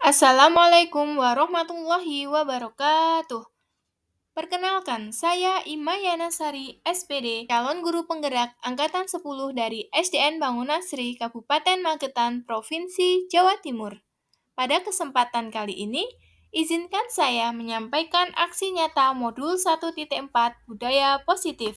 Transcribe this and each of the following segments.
Assalamualaikum warahmatullahi wabarakatuh. Perkenalkan, saya Ima Yanasari, SPD, calon guru penggerak Angkatan 10 dari SDN Bangunasri, Kabupaten Magetan, Provinsi Jawa Timur. Pada kesempatan kali ini, izinkan saya menyampaikan aksi nyata modul 1.4 Budaya Positif.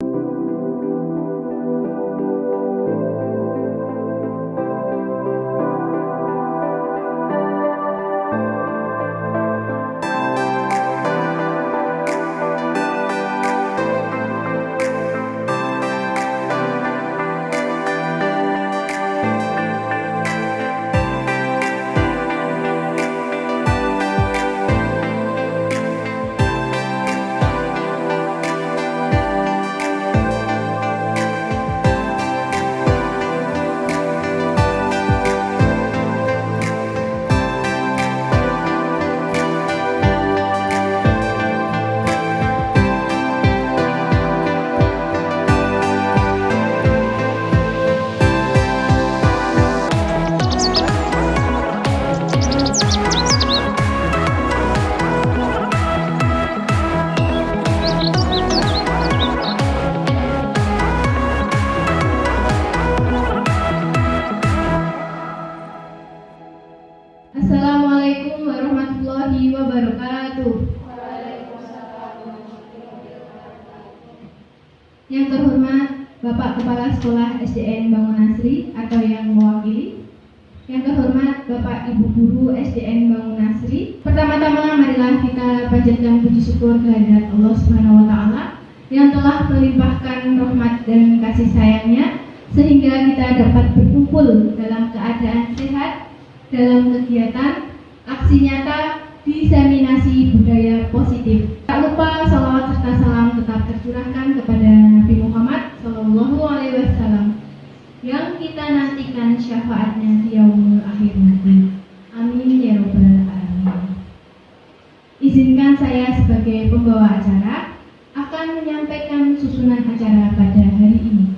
Assalamualaikum warahmatullahi wabarakatuh. Yang terhormat Bapak Kepala Sekolah SDN Bangunasri atau yang mewakili. Yang terhormat Bapak Ibu Guru SDN Bangunasri. Pertama-tama marilah kita panjatkan puji syukur kehadirat Allah Subhanahu wa taala yang telah melimpahkan rahmat dan kasih sayangnya sehingga kita dapat berkumpul dalam keadaan sehat dalam kegiatan aksi nyata diseminasi budaya positif. Tak lupa salawat serta salam tetap tercurahkan kepada Nabi Muhammad SAW yang kita nantikan syafaatnya di yaumul akhir nanti. Amin ya robbal alamin. Izinkan saya sebagai pembawa acara akan menyampaikan susunan acara pada hari ini.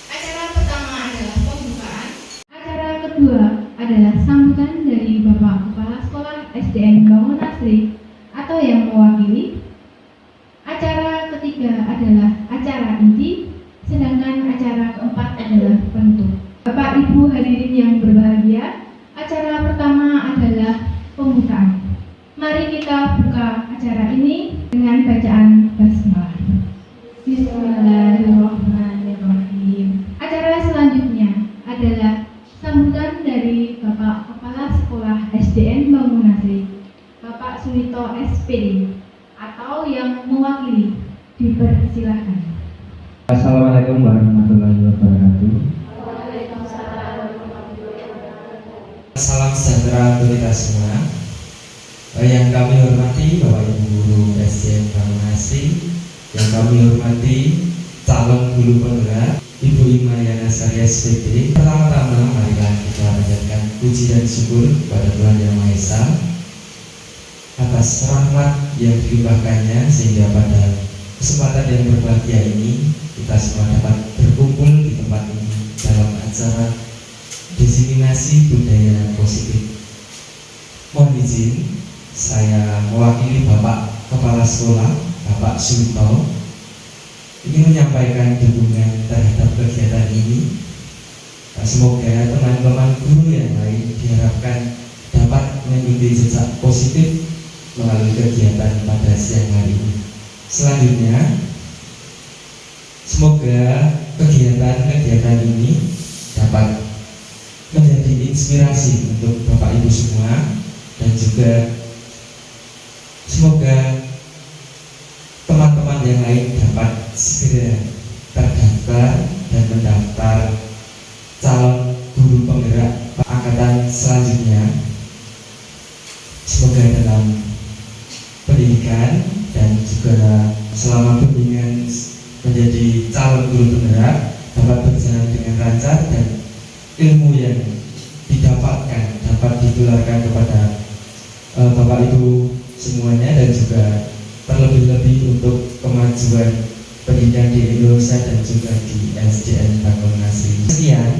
Acara pertama adalah pembukaan. Acara kedua adalah sambutan dari Bapak Kepala Sekolah SDN Bangunasri atau yang mewakili. Acara ketiga adalah acara inti, sedangkan acara keempat adalah penutup. Bapak Ibu hadirin yang berbahagia, acara pertama adalah pembukaan. Mari kita buka acara ini dengan bacaan basmalah. Bismillahirrahmanirrahim. Acara selanjutnya adalah sambutan dari Bapak Kepala Sekolah SDN Bangunasri, Bapak Sulito SPD atau yang mewakili. Dipersilahkan. Assalamualaikum warahmatullahi wabarakatuh. Salam sejahtera untuk kita semua. Yang kami hormati Bapak Ibu Guru SDN Bangunasri, yang kami hormati calon guru penggerak Ibu Ima Yanasari SPD. Pertama-tama marilah kita panjatkan puji dan syukur kepada Tuhan Yang Maha Esa atas rahmat yang dilimpahkannya sehingga pada kesempatan yang berbahagia ini kita semua dapat berkumpul di tempat ini dalam acara diseminasi budaya positif. Mohon izin saya mewakili Bapak Kepala Sekolah Bapak Sulito ingin menyampaikan dukungan terhadap kegiatan ini. Semoga teman-teman guru yang lain diharapkan dapat mengikuti jejak positif melalui kegiatan pada siang hari ini. Selanjutnya, semoga kegiatan-kegiatan ini dapat menjadi inspirasi untuk Bapak Ibu semua dan juga semoga teman-teman yang lain dapat segera terdaftar dan mendaftar calon guru penggerak angkatan selanjutnya. Semoga dalam pendidikan dan juga selama bimbingan menjadi calon guru penggerak dapat berjalan dengan lancar dan ilmu yang didapatkan dapat ditularkan kepada Bapak Ibu semuanya dan juga terlebih-lebih untuk kemajuan pendidikan di Indonesia dan juga di SDN Bangunasri. Sekian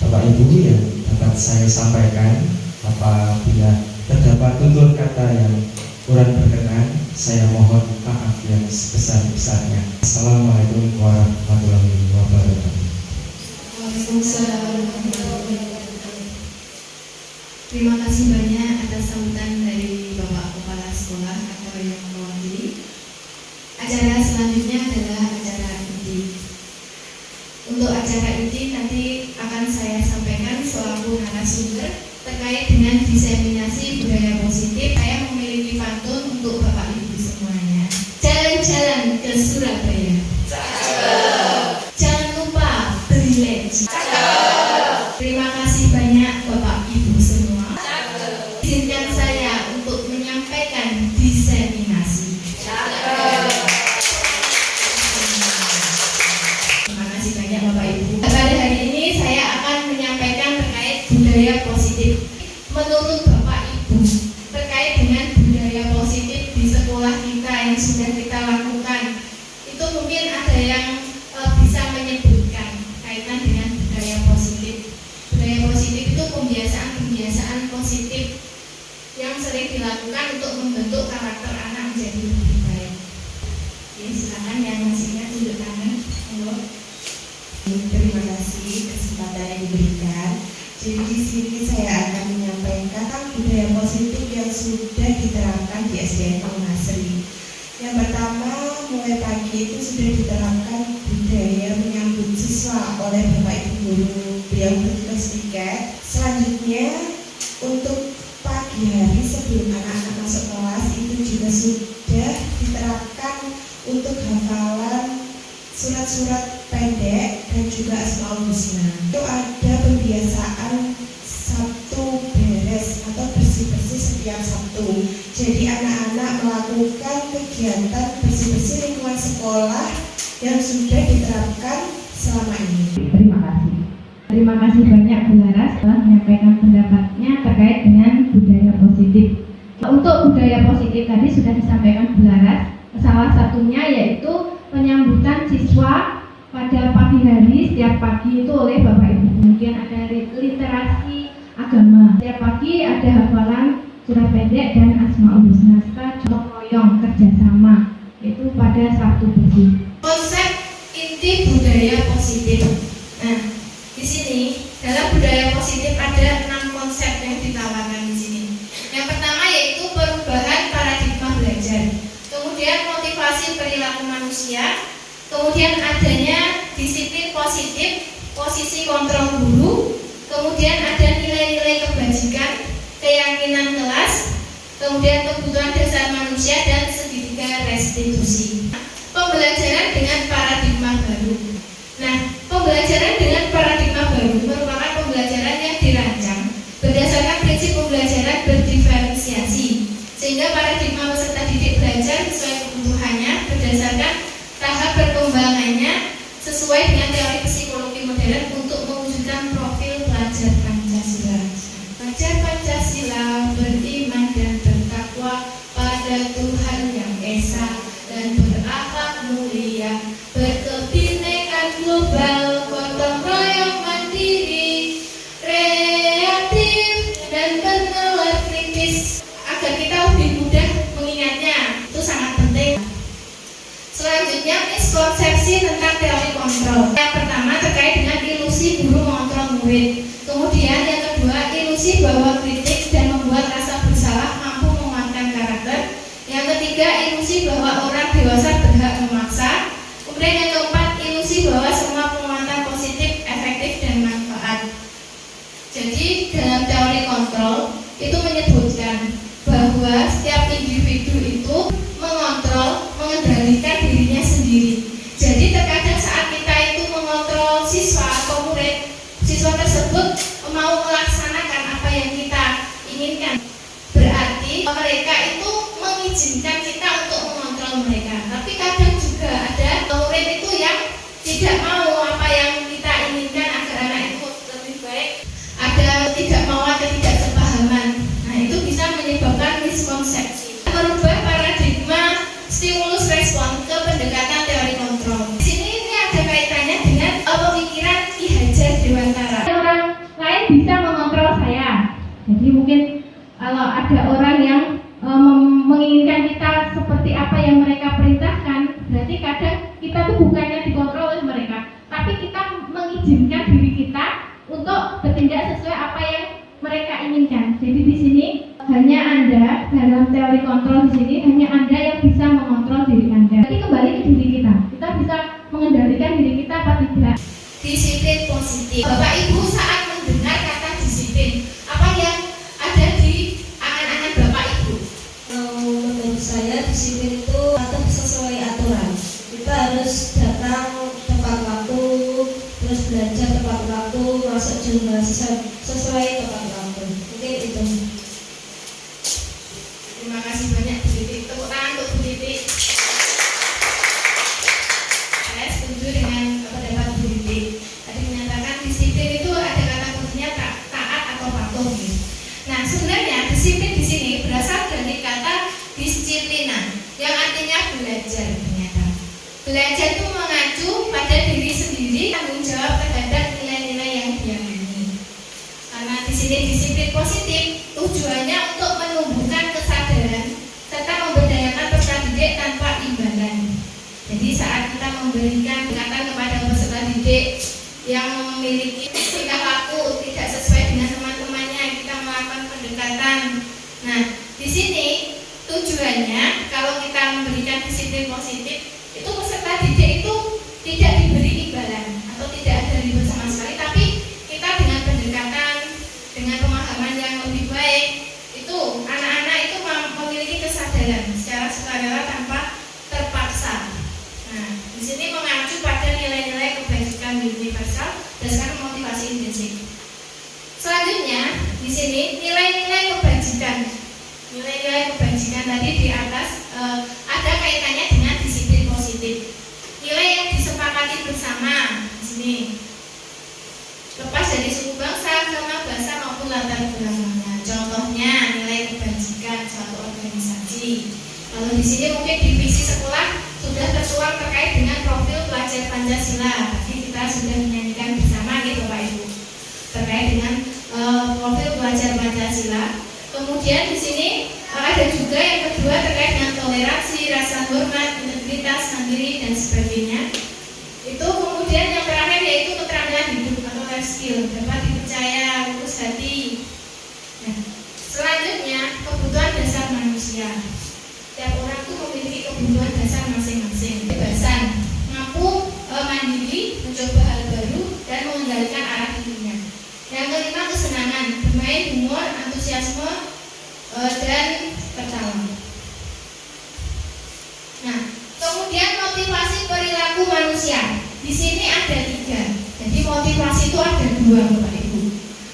Bapak Ibu yang dapat saya sampaikan. Apabila terdapat tutur kata yang kurang berkenan, saya mohon maaf yang sebesar-besarnya. Assalamualaikum warahmatullahi wabarakatuh. Waalaikumsalam warahmatullahi wabarakatuh. Terima kasih banyak atas sambutan dari Bapak Kepala Sekolah atau yang mewakili. Acara selanjutnya adalah acara inti. Untuk acara inti nanti akan saya sampaikan selaku narasumber terkait dengan diseminasi budaya positif. Saya memiliki pantun untuk Bapak Ibu semuanya. Jalan-jalan ke Surabaya. Jangan lupa beli leci. Terima kasih banyak Bapak Ibu semua. Izinkan saya untuk menyampaikan diseminasi. Terima kasih banyak Bapak Ibu. Pada hari ini saya akan menyampaikan terkait budaya positif. Menurut Bapak Ibu, terkait dengan budaya positif di sekolah kita yang sudah kita lakukan, itu mungkin ada yang bisa menyebutkan kaitan dengan budaya positif. Budaya positif itu kebiasaan-kebiasaan positif yang sering dilakukan untuk membentuk karakter anak menjadi lebih baik. Oke, silakan yang masih ingat tunjuk tangan. Terima kasih kesempatan yang diberikan. Jadi di sini saya akan menyampaikan budaya positif yang sudah diterapkan di SDN Bangunasri. Yang pertama, mulai pagi itu sudah diterapkan budaya menyambut siswa oleh Bapak Ibu guru beliau bertugas tiket. Selanjutnya, untuk pagi hari sebelum anak-anak masuk kelas itu juga sudah diterapkan untuk hafalan surat-surat pendek dan juga Asmaul Husna. Itu ada pembiasaan Sabtu beres atau bersih-bersih setiap Sabtu. Jadi anak-anak melakukan kegiatan bersih-bersih lingkungan sekolah yang sudah diterapkan selama ini. Terima kasih. Terima kasih banyak Bu Laras telah menyampaikan pendapatnya terkait dengan budaya positif. Untuk budaya positif tadi sudah disampaikan Bu Laras. Salah satunya yaitu penyambutan siswa pada pagi hari setiap pagi itu oleh Bapak Ibu. Kemudian ada literasi agama. Setiap pagi ada hafalan surat pendek dan Asmaul Husna serta gotong royong kerjasama itu pada Sabtu bersih. Konsep inti budaya positif. Nah, di sini dalam budaya positif ada 6 konsep yang ditawarkan di sini. Yang pertama yaitu perubahan paradigma belajar. Kemudian motivasi perilaku manusia, kemudian adanya disiplin positif, posisi kontrol guru, kemudian ada nilai-nilai kebajikan, keyakinan kelas, kemudian kebutuhan dasar manusia dan segitiga restitusi. Pembelajaran dengan paradigma baru. Nah, pembelajaran dengan paradigma baru merupakan pembelajaran yang dirancang berdasarkan prinsip pembelajaran berdiferensiasi, sehingga paradigma peserta didik belajar sesuai kebutuhannya berdasarkan tahap perkembangannya sesuai dengan teori psikologi modern untuk mewujudkan profil pelajar Pancasila. Pelajar Pancasila beriman dan bertakwa pada Tuhan yang Esa dan berakhlak mulia, berkebinekaan global, gotong royong mandiri, kreatif dan bernalar kritis agar kita lebih mudah mengingatnya. Itu sangat penting. Selanjutnya, miskonsepsi tentang teori kontrol. Yang pertama terkait dengan ilusi guru mengontrol murid. Kemudian yang kedua, ilusi bahwa kritik dan membuat rasa bersalah mampu menguatkan karakter. Yang ketiga, ilusi bahwa orang dewasa berhak memaksa. Kemudian yang keempat, ilusi bahwa semua penguatan positif, efektif dan manfaat. Jadi dalam teori kontrol itu menyebutkan bahwa setiap individu itu mengontrol, mengendalikan dirinya sendiri. Jadi terkadang saat kita itu mengontrol siswa atau murid, siswa tersebut mau melaksanakan apa yang kita inginkan. Berarti mereka itu mengizinkan kita untuk mengontrol mereka. Tapi kadang juga ada murid itu yang tidak mau apa yang kita inginkan agar anak itu lebih baik. Ada tidak mau atau tidak sepahaman. Nah, itu bisa menyebabkan miskonsepsi. Merubah paradigma stimulus respon ke pendekatan teori kontrol. Di sini ini ada kaitannya dengan pemikiran Ki Hajar Dewantara. Orang lain bisa mengontrol saya. Jadi mungkin Kalau ada orang yang menginginkan kita seperti apa yang mereka perintahkan, berarti kadang kita tuh bukannya dikontrol oleh mereka, tapi kita mengizinkan diri kita untuk bertindak sesuai apa yang mereka inginkan. Jadi di sini hanya Anda, dalam teori kontrol di sini hanya Anda yang bisa mengontrol diri Anda. Jadi kembali ke diri kita bisa mengendalikan diri kita apa tidak. Disiplin positif. Bapak Ibu saat mendengar kata disiplin, apa yang ada di angan-angan Bapak Ibu? Menurut saya disiplin itu atau sesuai aturan. Kita harus datang tepat waktu, terus belajar tepat waktu, masuk juga sesuai tepat waktu. Mungkin itu. Terima kasih banyak Bu Titik. Tepuk tangan untuk Bu Titik. Saya setuju dengan pendapat Bu Titik. Tadi menyatakan disiplin itu ada kata kuncinya taat atau patuh. Nah, sebenarnya disiplin di sini berasal dari kata disiplinan yang artinya belajar. Ternyata belajar itu mengacu pada diri sendiri, tanggung jawab terhadap nilai-nilai yang diamini. Karena di sini disiplin positif tujuannya untuk menumbuhkan kesadaran serta memberdayakan peserta didik tanpa imbalan. Jadi saat kita memberikan pendekatan kepada peserta didik yang memiliki tingkah laku tidak sesuai dengan teman-temannya, kita melakukan pendekatan. Nah, di sini tujuannya kalau kita memberikan disiplin positif, itu peserta didik itu tidak diberi imbalan atau tidak ada ribet sama sekali, tapi kita dengan pendekatan, dengan pemahaman yang lebih baik, itu anak-anak itu memiliki kesadaran secara sukarela tanpa terpaksa. Nah, di sini mengacu pada nilai-nilai kebajikan universal berdasarkan motivasi intrinsik. Selanjutnya, di sini nilai-nilai kebajikan. Nilai-nilai kebajikan tadi di atas ada kaitannya dengan disiplin positif. Nilai yang disepakati bersama di sini lepas dari suku bangsa, agama, bahasa maupun latar belakangnya. Contohnya nilai kebajikan suatu organisasi. Kalau di sini mungkin di visi sekolah sudah tertuang terkait dengan profil pelajar Pancasila. Tadi kita sudah menyanyikan bersama gitu Bapak Ibu terkait dengan profil pelajar Pancasila. Kemudian di sini ada juga yang kedua terkait dengan toleransi, rasa hormat, integritas, mandiri dan sebagainya. Itu kemudian yang terakhir yaitu keterampilan hidup atau life skill, dapat dipercaya, lurus hati. Nah, selanjutnya kebutuhan dasar manusia. Setiap orang itu memiliki kebutuhan dasar masing-masing. Kebebasan, mampu mandiri, mencoba hal baru dan mengendalikan arah hidupnya. Yang kelima kesenangan, bermain, humor, antusiasme dan tertawa. Nah, kemudian motivasi perilaku manusia. Di sini ada 3. Jadi motivasi itu ada 2 Bapak Ibu.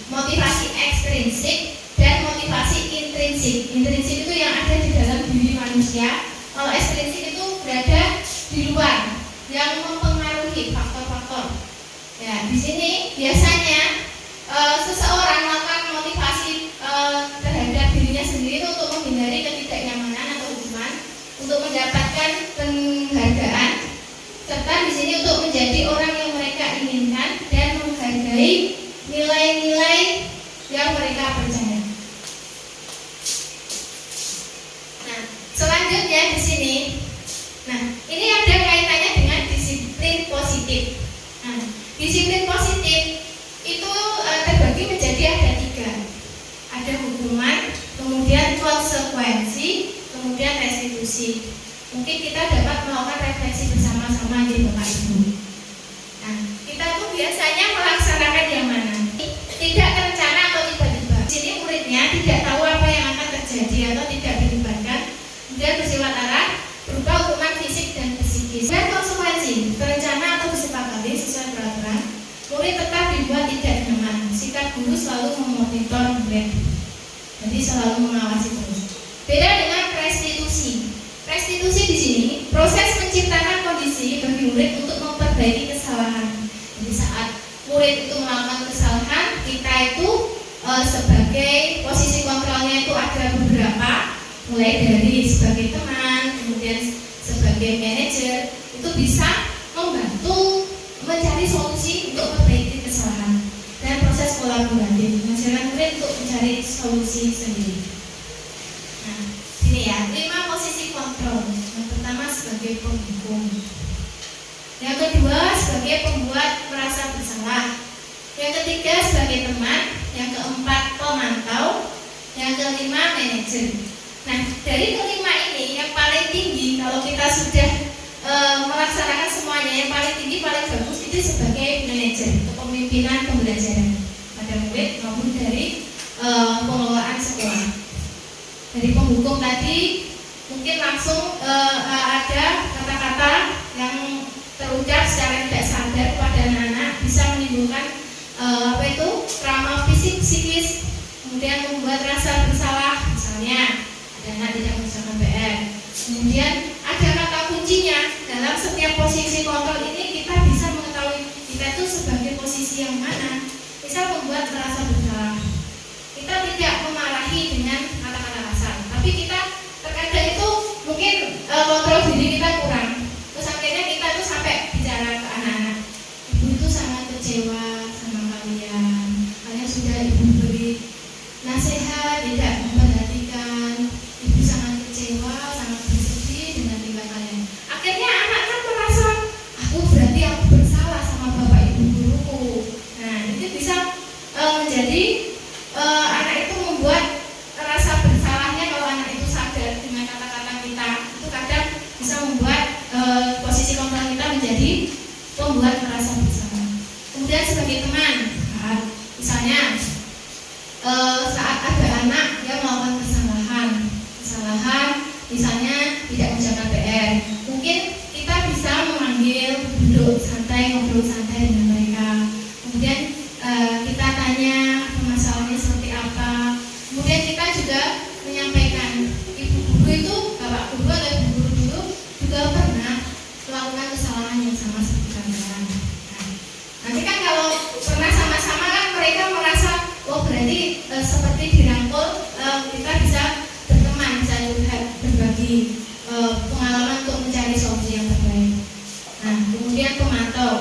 Motivasi ekstrinsik dan motivasi intrinsik. Intrinsik itu yang ada di dalam diri manusia. Kalau ekstrinsik itu berada di luar, yang mempengaruhi faktor-faktor. Ya, di sini biasanya seseorang melakukan motivasi terhadap dirinya sendiri itu untuk menghindari ketidaknyamanan atau hukuman, untuk mendapatkan penghargaan, serta di sini untuk menjadi orang yang mereka inginkan dan menghargai nilai-nilai yang mereka percaya. Nah, selanjutnya di sini, nah ini ada kaitannya dengan disiplin positif. Nah, disiplin positif itu terbagi menjadi ada 3. Ada hukuman, kemudian konsekuensi, kemudian restitusi. Mungkin kita dapat melakukan refleksi bersama-sama di Bapak Ibu. Nah, kita tuh biasanya melaksanakan yang mana? Tidak terencana atau tiba-tiba. Di sini muridnya tidak tahu apa yang akan terjadi atau tidak dilibatkan, kemudian bersifat arah berupa hukuman fisik dan psikis. Dan konsekuensi, terencana atau disepakati sesuai peraturan. Murid tetap dibuat tidak nyaman. Sikap guru selalu memonitor murid. Jadi selalu mengawasi terus. Beda dengan restitusi. Restitusi di sini proses menciptakan kondisi bagi murid untuk memperbaiki kesalahan. Jadi saat murid itu melakukan kesalahan, kita itu sebagai posisi kontrolnya itu ada beberapa, mulai dari sebagai teman, kemudian sebagai manajer, itu bisa membantu mencari solusi untuk memperbaiki kesalahan dan proses kolaboratif mengajarkan murid untuk mencari solusi sendiri. sebagai penghukum. Yang kedua sebagai pembuat merasa bersalah. Yang ketiga sebagai teman. Yang keempat pemantau. Yang kelima manajer. Nah, dari kelima ini yang paling tinggi kalau kita sudah melaksanakan semuanya, yang paling tinggi paling bagus itu sebagai manajer, kepemimpinan pembelajaran pada murid maupun dari pengelolaan sekolah. Dari penghukum tadi mungkin langsung ada kata-kata yang terucap secara tidak sadar kepada anak-anak bisa menimbulkan trauma fisik, psikis, kemudian membuat rasa bersalah, misalnya ada anak tidak mengerjakan PR. Kemudian ada kata kuncinya dalam setiap posisi kontrol ini, kita bisa mengetahui kita itu sebagai posisi yang mana. Bisa membuat merasa bersalah. Kita tidak memarahi dengan kata-kata kasar, tapi kita terkadang itu mungkin kontrol diri kita kurang. Terus akhirnya kita tuh sampai bicara ke anak-anak, ibu itu sangat kecewa sama kalian. Kalian sudah ibu beri nasihat, tidak memperhatikan. Ibu sangat kecewa, sangat bersedih dengan tingkah kalian. Akhirnya anak kan merasa, aku berarti aku bersalah sama bapak ibu guruku. Nah, itu bisa menjadi anak itu membuat rasa bersalahnya. Kalau anak itu sadar dengan kata-kata kita, itu kadang bisa membuat posisi kontrol kita menjadi membuat merasa bersalah. Kemudian sebagai teman, misalnya saat ada anak yang melakukan kesalahan, misalnya tidak menjaga PR, mungkin kita bisa memanggil, duduk santai, ngobrol santai dengan mereka. Kemudian kita tanya permasalahannya seperti apa. Kemudian kita juga menyampaikan, ibu guru itu, bapak guru atau ibu guru dulu juga pernah melakukan kesalahan yang sama seperti kalian. Nah, nanti kan kalau pernah sama-sama kan mereka merasa, oh berarti seperti dirangkul, kita bisa berteman, bisa curhat, berbagi pengalaman untuk mencari solusi yang terbaik. Nah, kemudian pemantau.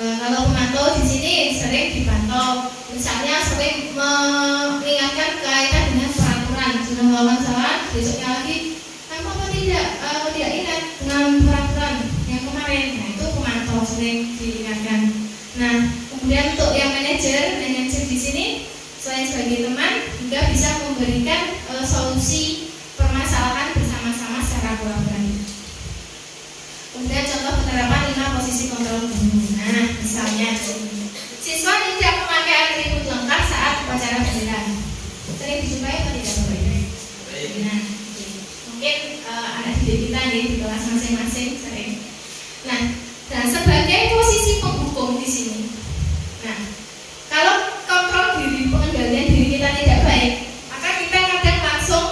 Kalau pemantau di sini sering dipantau, misalnya sering mengingatkan kaitan dengan peraturan. Sudah melakukan salah, besoknya lagi, kamu apa tidak ingat dengan peraturan yang kemarin. Nah, itu pemantau sering diingatkan. Nah, kemudian untuk yang manajer di sini selain sebagai teman juga bisa memberikan solusi permasalahan bersama-sama secara kolaboratif. Kemudian contoh penerapan 5 posisi kontrol guru. Nah, misalnya siswa tidak memakai atribut lengkap saat upacara bendera. Sering dijumpai atau tidak, Bapak? Nah, mungkin anak didik kita nih di kelas masing-masing sering. Nah, sebagai posisi penghukum di sini. Nah, kalau kontrol diri, pengendalian diri kita tidak baik, maka kita kadang langsung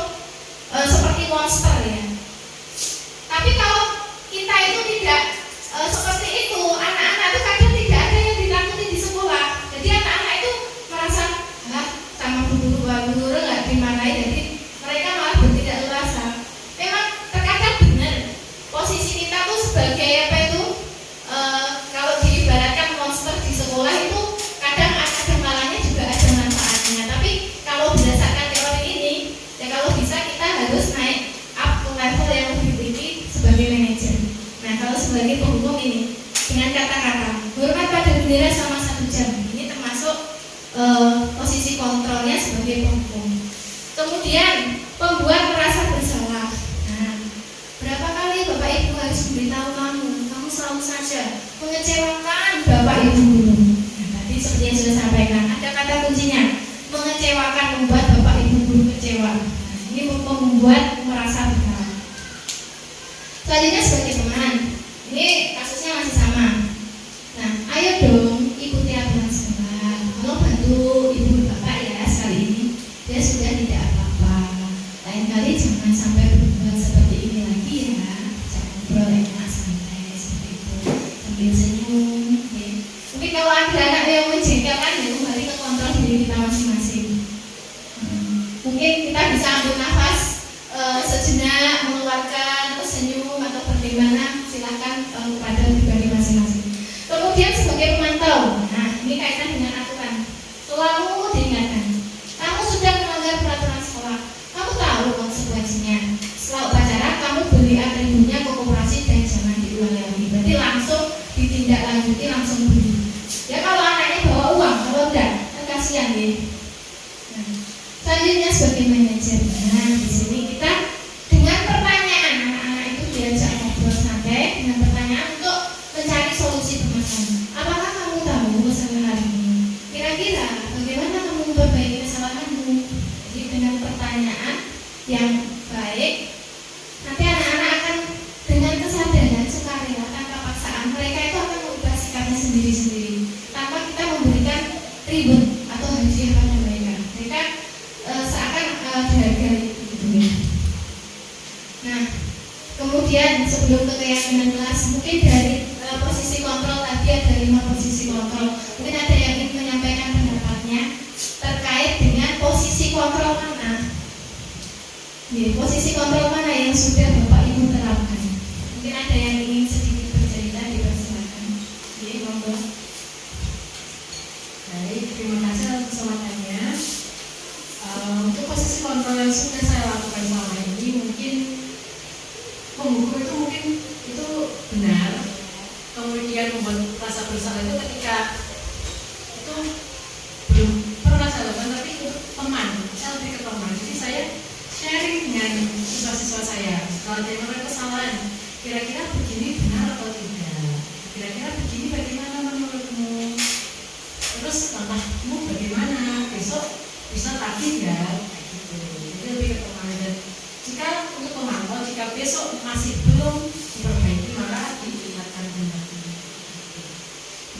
seperti monster ya. Tapi kalau kita itu tidak seperti itu, anak-anak itu kadang tidak ada yang ditakuti di sekolah. Jadi anak-anak itu merasa, sama guru nggak dimarahi, jadi mereka malah bertindak leluasa. Memang terkadang benar posisi kita tuh sebagai apa itu, kalau diibaratkan monster di sekolah itu kadang ada malahnya juga ada manfaatnya. Tapi kalau berdasarkan teori ini, ya kalau bisa kita harus naik up ke level yang lebih tinggi sebagai manajer. Nah, kalau sebagai penghukum ini dengan kata-kata hormat pada bendera selama 1 jam, ini termasuk posisi kontrolnya sebagai penghukum. Kemudian pembuat merasa bersalah. Nah, berapa kali Bapak Ibu harus memberitahu kamu selalu saja mengecewakan Bapak Ibu guru. Nah, tadi seperti yang sudah sampaikan, ada kata kuncinya, mengecewakan, membuat Bapak Ibu guru kecewa. Nah, ini membuat merasa bersalah. Selanjutnya sebagai teman, ini kasusnya masih sama. Nah, ayo dong ikuti aturan sekolah. Tolong bantu ibu bapak ya sekali ini. Dia sudah tidak apa-apa. Lain kali jangan sampai berbuat seperti ini lagi ya. Jangan ngobrol enak santai seperti itu sambil senyum. Ya. Mungkin kalau ada anak yang menjengkelkan, ya kembali ke kontrol diri kita masing-masing. Mungkin kita bisa ambil nafas sejenak, mengeluarkan senyum atau bagaimana, silakan kepada pribadi masing-masing. Kemudian sebagai pemantau, nah ini kaitan dengan aturan. Selalu diingatkan, kamu sudah melanggar peraturan sekolah, kamu tahu konsekuensinya. Setelah upacara kamu beli atribut berarti langsung ditindaklanjuti, langsung beli. Ya kalau anaknya bawa uang, kalau enggak kan kasihan ya. Nah, selanjutnya sebagai manajer, nah di sini kita dengan pertanyaan, anak-anak itu diajak ngobrol santai dengan pertanyaan untuk mencari solusi permasalahan. Apakah kamu tahu masalah hari ini? Kira-kira bagaimana kamu memperbaiki kesalahanmu? Jadi dengan pertanyaan yang baik, nanti anak-anak akan dengan kesadaran sukarela tanpa paksaan, mereka itu akan mengubah sikapnya sendiri-sendiri tanpa kita memberikan ribet atau hadiah pada mereka. Mereka seakan dihargai gitu ya. Nah, kemudian sebelum ke keyakinan kelas, mungkin dari posisi kontrol tadi ada 5 posisi kontrol. Mungkin ada yang ingin menyampaikan pendapatnya terkait dengan posisi kontrol mana. Ya, posisi kontrol mana yang sudah Bapak Ibu terapkan? Mungkin ada yang ingin sedikit bercerita, dipersilakan. Ya, monggo. Baik, terima kasih atas kesempatannya. Untuk posisi kontrol yang sudah saya lakukan selama ini, mungkin menghukum itu mungkin itu benar. Kemudian membuat rasa bersalah itu ketika itu belum pernah saya lakukan, tapi itu teman, saya lebih ke teman. Jadi saya sharing dengan siswa-siswa saya. Kalau dia melakukan kesalahan, kira-kira begini benar atau tidak? Kira-kira begini bagaimana menurutmu? Terus langkahmu bagaimana? Besok bisa tagih ya? Kayak gitu. Jadi lebih ke teman. Dan jika untuk pemantau, jika besok masih belum diperbaiki, maka diingatkan kembali.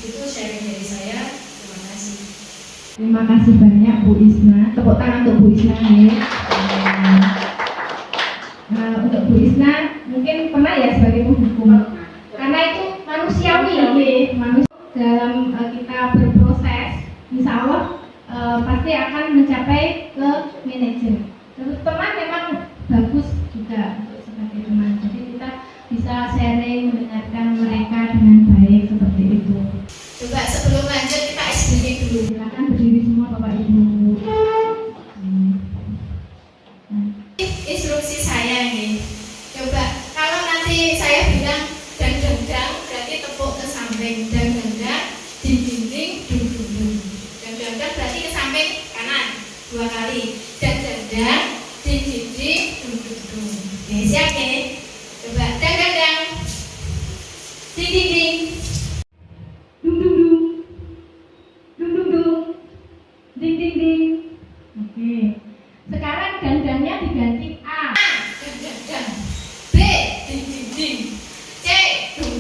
Itu sharing dari saya. Terima kasih. Terima kasih banyak Bu Isna. Tepuk tangan untuk Bu Isna ya. Untuk Bu Isna mungkin pernah ya sebagai penghukum. Karena itu manusiawi ya, manusia dalam kita berproses, insya Allah pasti akan mencapai ke manajer. Teman memang bagus juga untuk sebagai teman. Jadi kita bisa sharing, mendengarkan mereka dengan baik seperti itu. Coba sebelum lanjut kita SBY dulu. Silakan berdiri semua Bapak Ibu. Instruksi saya nih. Coba kalau nanti saya bilang dang berarti tepuk ke samping, dang di dinding dung. Dang berarti ke samping kanan 2 kali. Dang di dinding dung. Oke, siap ya? Coba dang di dinding. Ding. Oke. Sekarang dandangnya diganti A. Dang. B ding. C dung.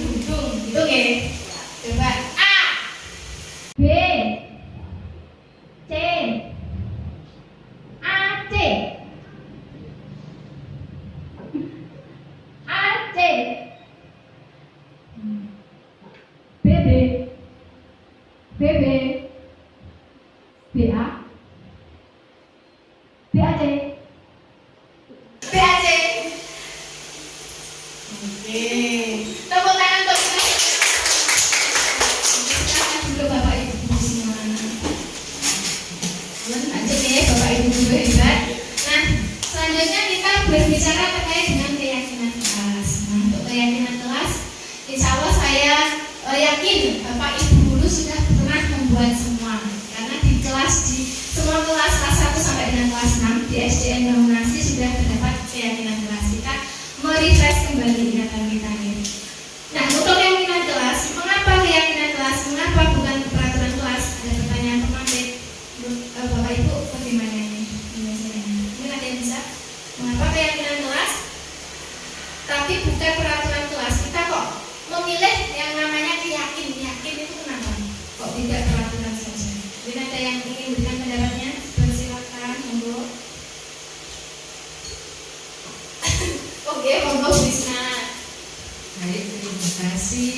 Itu ya. Coba A. B. C. A C. A C. B B. B B. B A. B A C. BAC. Oke. Tepuk tangan untuk kita. Silakan dulu Bapak Ibu semua. Lanjut ya Bapak Ibu guru hebat. Nah, selanjutnya kita berbicara terkait dengan keyakinan kelas. Nah, untuk keyakinan kelas, insya Allah saya yakin Bapak Ibu guru sudah pernah membuat semua. Karena di semua kelas 1 sampai dengan kelas 6 di SDN Bangunasi sudah terdapat keyakinan kelas. Kita merefresh kembali ingatan kita ini. Nah, untuk keyakinan kelas, mengapa keyakinan kelas? Mengapa bukan peraturan kelas? Ada pertanyaan pemantik. Bapak Ibu, bagaimana ini? Mungkin ada yang bisa? Mengapa keyakinan kelas? Tapi bukan peraturan kelas. Kita kok memilih yang namanya yakin itu kenapa? Kok tidak peraturan saja? Mungkin ada yang ingin berikan pendapatnya? Silakan, monggo. Oke, monggo Bisna. Baik, terima kasih.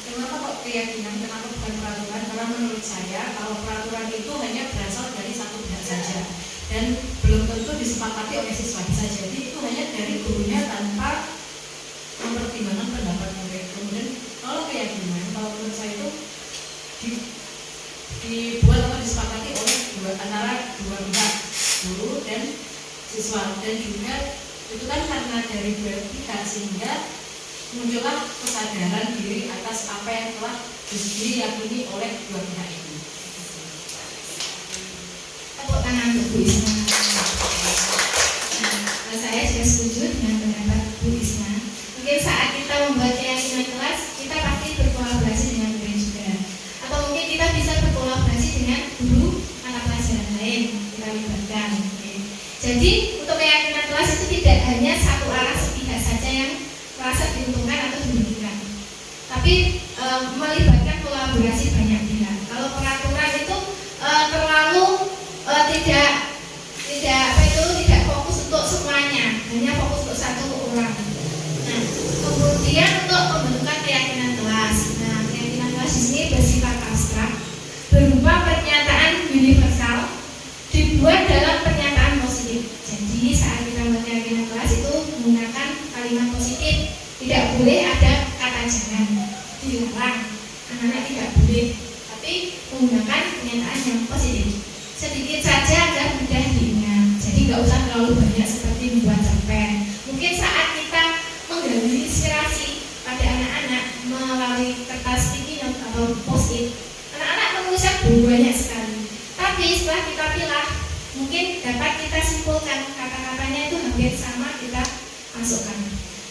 Kenapa kok keyakinan? Kenapa bukan peraturan? Karena menurut saya kalau peraturan itu hanya berasal dari satu pihak saja dan belum tentu disepakati oleh siswa. Bisa jadi itu hanya dari gurunya tanpa mempertimbangkan pendapat murid. Kemudian kalau keyakinan, kalau menurut saya itu dibuat atau disepakati oleh antara dua pihak, guru dan siswa, dan juga itu kan karena dari dua pihak sehingga muncullah kesadaran diri atas apa yang telah diyakini oleh dua pihak ini. Tepuk tangan untuk Bu Isma. Nah, saya juga setuju dengan pendapat Bu Isma. Mungkin saat kita membuat keyakinan kelas, kita pasti berkolaborasi dengan guru juga. Atau mungkin kita bisa berkolaborasi dengan guru mata pelajaran lain, kita libatkan. Oke. Jadi untuk keyakinan kelas itu tidak hanya satu arah sepihak saja yang merasa diuntungkan atau dirugikan, tapi melibatkan kolaborasi banyak pihak. Kalau peraturan itu terlalu tidak fokus untuk semuanya, hanya fokus untuk satu orang. Nah, kemudian untuk pembentukan keyakinan kelas. Nah, keyakinan kelas di sini bersifat abstrak, berupa pernyataan universal dibuat dalam pernyataan positif. Jadi saat kita membuat keyakinan kelas itu menggunakan kalimat positif, tidak boleh ada kata jangan, dilarang, anak-anak tidak boleh, tapi menggunakan pernyataan yang positif. Sedikit saja agar mudah diingat. Jadi nggak usah terlalu banyak seperti membuat cerpen. Mungkin saat kita menggali inspirasi pada anak-anak melalui kertas sticky note atau post-it, anak-anak menuliskan banyak sekali. Tapi setelah kita pilah, mungkin dapat kita simpulkan kata-katanya itu hampir sama kita masukkan.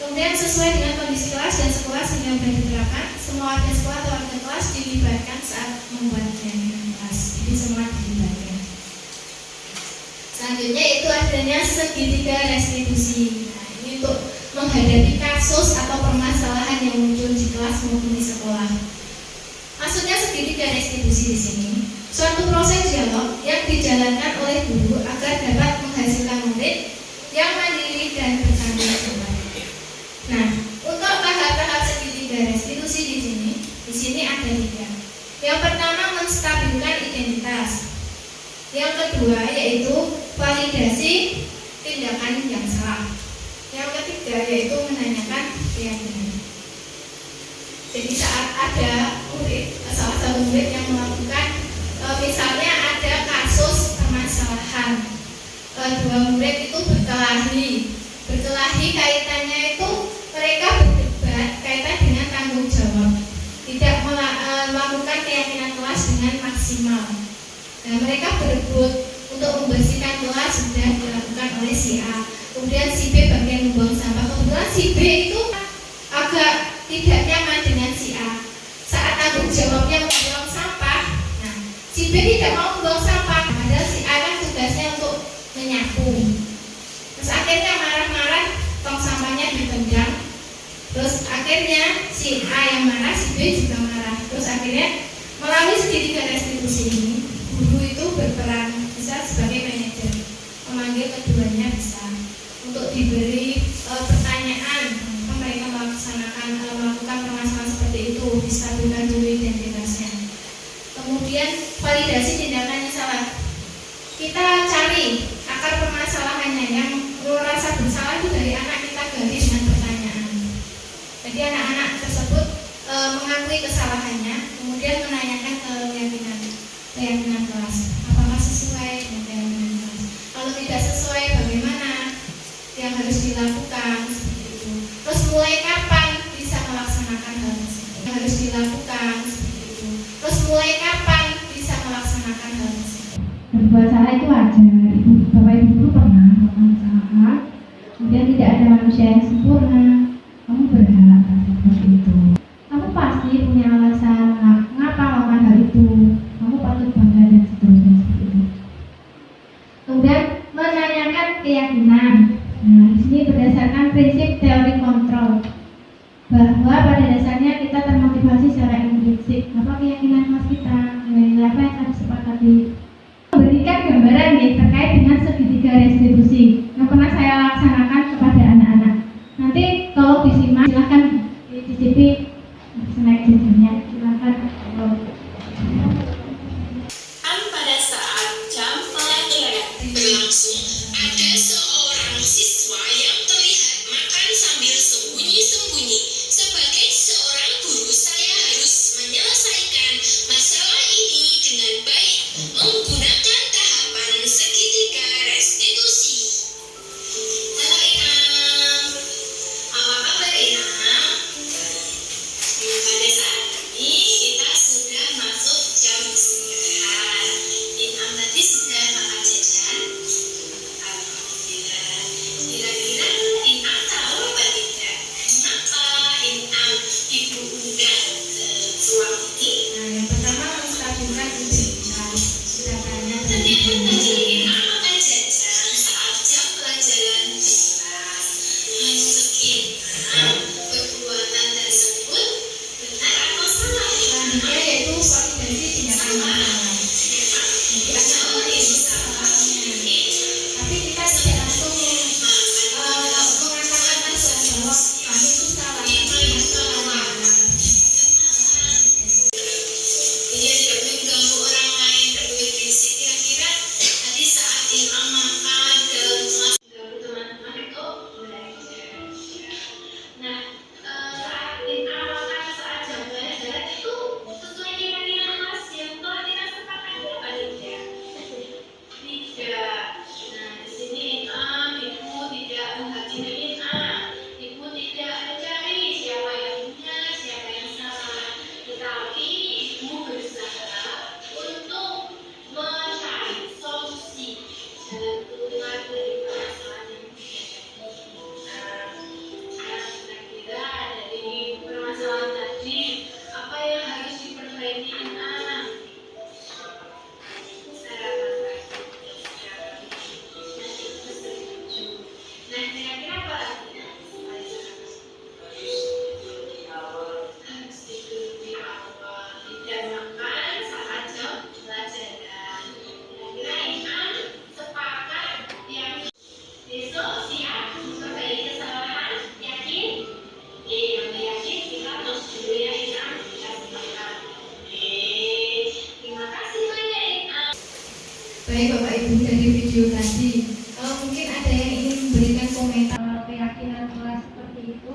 Kemudian sesuai dengan kondisi kelas dan sekolah sehingga sudah diterapkan, semua warga sekolah atau warga kelas dilibatkan saat membuat keyakinan kelas. Jadi semua dilibatkan. Selanjutnya itu adanya segitiga restitusi. Nah, ini untuk menghadapi kasus atau permasalahan yang muncul di kelas maupun di sekolah. Maksudnya segitiga restitusi di sini suatu proses dialog yang dijalankan oleh guru agar dapat menghasilkan murid yang mandiri dan bertanggung jawab. Nah, untuk tahap-tahap segitiga restitusi di sini ada 3. Yang pertama, menstabilkan identitas. Yang kedua yaitu validasi tindakan yang salah. Yang ketiga yaitu menanyakan keyakinan. Jadi saat ada murid, salah satu murid yang melakukan misalnya ada kasus permasalahan, 2 murid itu berkelahi kaitannya itu mereka berdebat kaitan dengan tanggung jawab, tidak melakukan keyakinan kelas dengan maksimal. Nah, mereka berebut untuk membersihkan kelas sudah dilakukan oleh si A. Kemudian si B bagian membuang sampah. Kemudian si B itu agak tidak nyaman dengan si A. Saat tanggung jawabnya membuang sampah, nah si B tidak mau membuang sampah. Padahal si A kan tugasnya untuk menyapu. Terus akhirnya marah-marah, tong sampahnya ditendang. Terus akhirnya si A yang marah, si B juga marah. Terus akhirnya melalui segitiga restitusi ini, guru itu berperan bisa sebagai manajer, memanggil keduanya bisa untuk diberi pertanyaan mereka melakukan permasalahan seperti itu, distabilkan dulu identitasnya. Kemudian validasi tindakan yang salah, kita cari akar permasalahannya. Yang merasa bersalah itu dari anak, kita ganti dengan pertanyaan. Jadi anak-anak tersebut mengakui kesalahannya, kemudian menanyakan keyakinan kelas, apakah sesuai dengan keyakinan kelas. Kalau tidak sesuai, bagaimana yang harus dilakukan, seperti itu. Terus mulai kapan bisa melaksanakan hal tersebut, yang harus dilakukan, seperti itu. Terus mulai kapan bisa melaksanakan hal tersebut. Berbuat salah itu wajar. Bapak Ibu guru pernah melakukan kesalahan, kemudian tidak ada manusia yang sempurna. Kamu berhak seperti itu. Kamu pasti punya alasan mengapa melakukan hal itu. Kamu patut bangga dan seterusnya seperti itu. Kemudian menanyakan keyakinan. Nah, di sini berdasarkan prinsip teori kontrol, bahwa pada dasarnya kita termotivasi secara intrinsik. Apa keyakinan kelas kita, nilai-nilai apa yang kita sepakati. Memberikan gambaran terkait dengan segitiga restitusi yang pernah saya laksanakan kepada anak-anak. Nanti kalau disimak silahkan dicicipi snack jadinya, silahkan. Pada saat jam pelajaran berlangsung, ada seorang siswa yang terlihat makan sambil sembunyi-sembunyi. Sebagai seorang guru, saya harus menyelesaikan masalah ini dengan baik menggunakan tahapan segitiga restitusi. Halo Ilham, apa kabar Ilham? Pada saat Selanjutnya yaitu validasi tindakan masalah. Jadi ada tapi kita tidak langsung mengatakan langsung bahwa kami itu salah, tapi yang salah. Dia tidak mengganggu orang lain, tidak berisik. Kira-kira tadi saat imam makan dalam kelas teman-teman itu belajar. Nah, saat imam makan, saat jam belajar itu sesuai dengan kelas yang telah kita sepakati apa tidak? Tidak. Nah, di sini imam, ibu tidak menghakimi imam, ibu tidak mencari siapa yang benar, siapa yang salah, tetapi ibu berusaha untuk mencari solusi jalan keluar dari permasalahan yang terjadi. Kira-kira dari permasalahan tadi apa yang harus diperbaiki anak? Nah, kira-kira apa lagi? Harus tidur di awal, tidak makan saat jam pelajaran. Kira-kira imam sepakat yang besok siap memperbaiki kesalahan, yakin? Yang yakin kita terus dulu ya imam, kita sepakat. Terima kasih banyak imam. Baik Bapak Ibu, dari video tadi mungkin ada yang ingin memberikan komentar. Keyakinan kelas seperti itu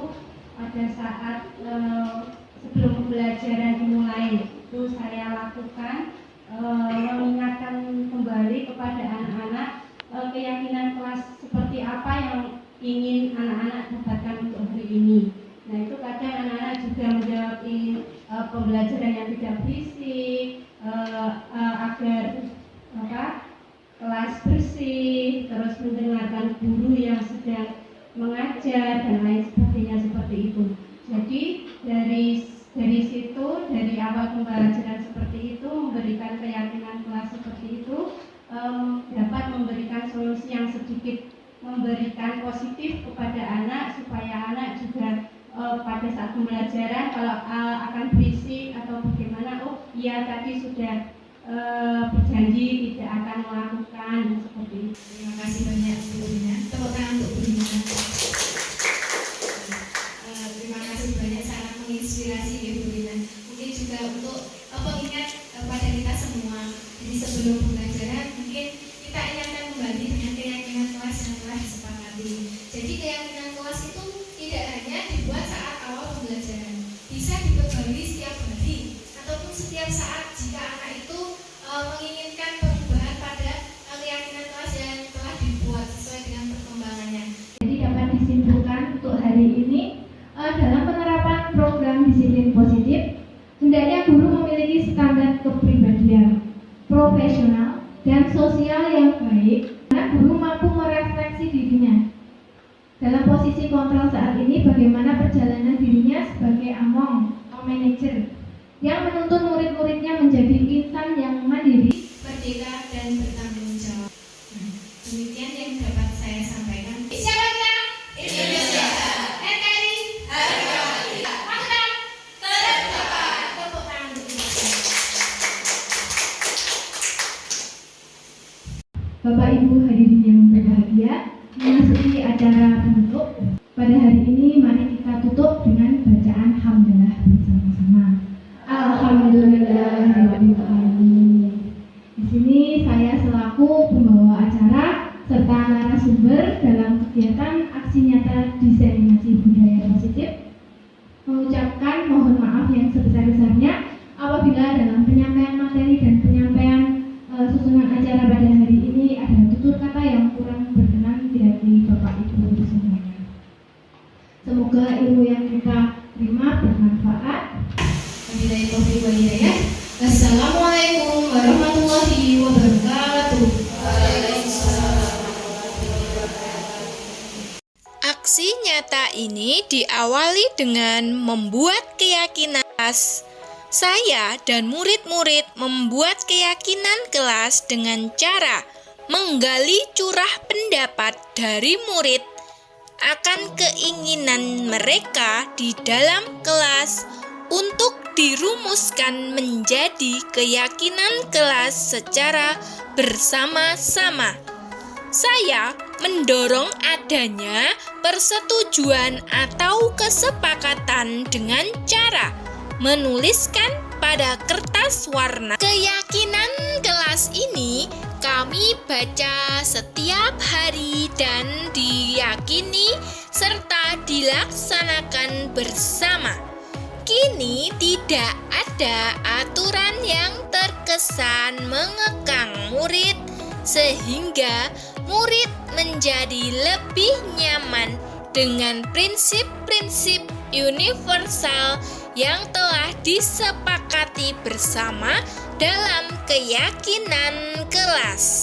pada saat sebelum pembelajaran dimulai itu saya lakukan mengingatkan kembali kepada anak-anak keyakinan kelas seperti apa yang ingin anak-anak dapatkan untuk hari ini. Nah itu kadang anak-anak juga menjawab pembelajaran yang tidak berisik agar kelas bersih, terus mendengarkan guru yang sedang mengajar dan lain sebagainya seperti itu. Jadi dari situ, dari awal pembelajaran seperti itu, memberikan keyakinan kelas seperti itu dapat memberikan solusi yang sedikit memberikan positif kepada anak supaya anak juga pada saat pembelajaran kalau akan berisik atau bagaimana, oh iya tadi sudah berjanji tidak akan melakukan seperti itu. Terima kasih banyak Bu Rina. Tepuk tangan untuk Bu Rina. Terima kasih banyak, sangat menginspirasi ya Bu Rina. Mungkin juga untuk pengingat pada kita semua. Jadi sebelum pembelajaran mungkin kita ingatkan kembali dengan keyakinan kelas yang telah disepakati. Jadi keyakinan kelas itu tidak hanya dibuat saat awal pembelajaran, bisa diperbarui setiap hari ataupun setiap saat jika anak itu menginginkan perubahan pada keyakinan kelas yang telah dibuat sesuai dengan perkembangannya. Jadi dapat disimpulkan untuk hari ini dalam penerapan program disiplin positif, hendaknya guru memiliki standar kepribadian, profesional, dan sosial yang baik, karena guru mampu merefleksi dirinya. Dalam posisi kontrol saat ini, bagaimana perjalanan dirinya sebagai among manager yang menuntun murid-muridnya menjadi insan yang mandiri, Merdeka dan bertanggung jawab. Demikian yang dapat saya sampaikan. Siapa kita? Indonesia. NKRI. Harga mati. Makna terdepan. Tepuk tangan untuk kita. Bapak Ibu hadirin yang berbahagia, memasuki acara penutup. Pada hari ini mari kita tutup dengan bacaan hamdalah bersama-sama. Alhamdulillahirabbil alamin. Di sini saya selaku pembawa acara serta narasumber dalam kegiatan aksi nyata diseminasi budaya positif mengucapkan mohon maaf yang sebesar-besarnya apabila dalam penyampaian materi dan penyampaian susunan acara pada hari ini ada tutur kata yang kurang berkenan di hati Bapak Ibu semuanya. Semoga ilmu yang kita terima bermanfaat. Wabillahi taufiq wal hidayah. Wassalamualaikum warahmatullahi wabarakatuh. Aksi nyata ini diawali dengan membuat keyakinan kelas. Saya dan murid-murid membuat keyakinan kelas dengan cara menggali curah pendapat dari murid akan keinginan mereka di dalam kelas untuk dirumuskan dirumuskan menjadi keyakinan kelas secara bersama-sama. Saya mendorong adanya persetujuan atau kesepakatan dengan cara menuliskan pada kertas warna. Keyakinan kelas ini kami baca setiap hari dan diyakini serta dilaksanakan bersama. Kini tidak ada aturan yang terkesan mengekang murid, sehingga murid menjadi lebih nyaman dengan prinsip-prinsip universal yang telah disepakati bersama dalam keyakinan kelas.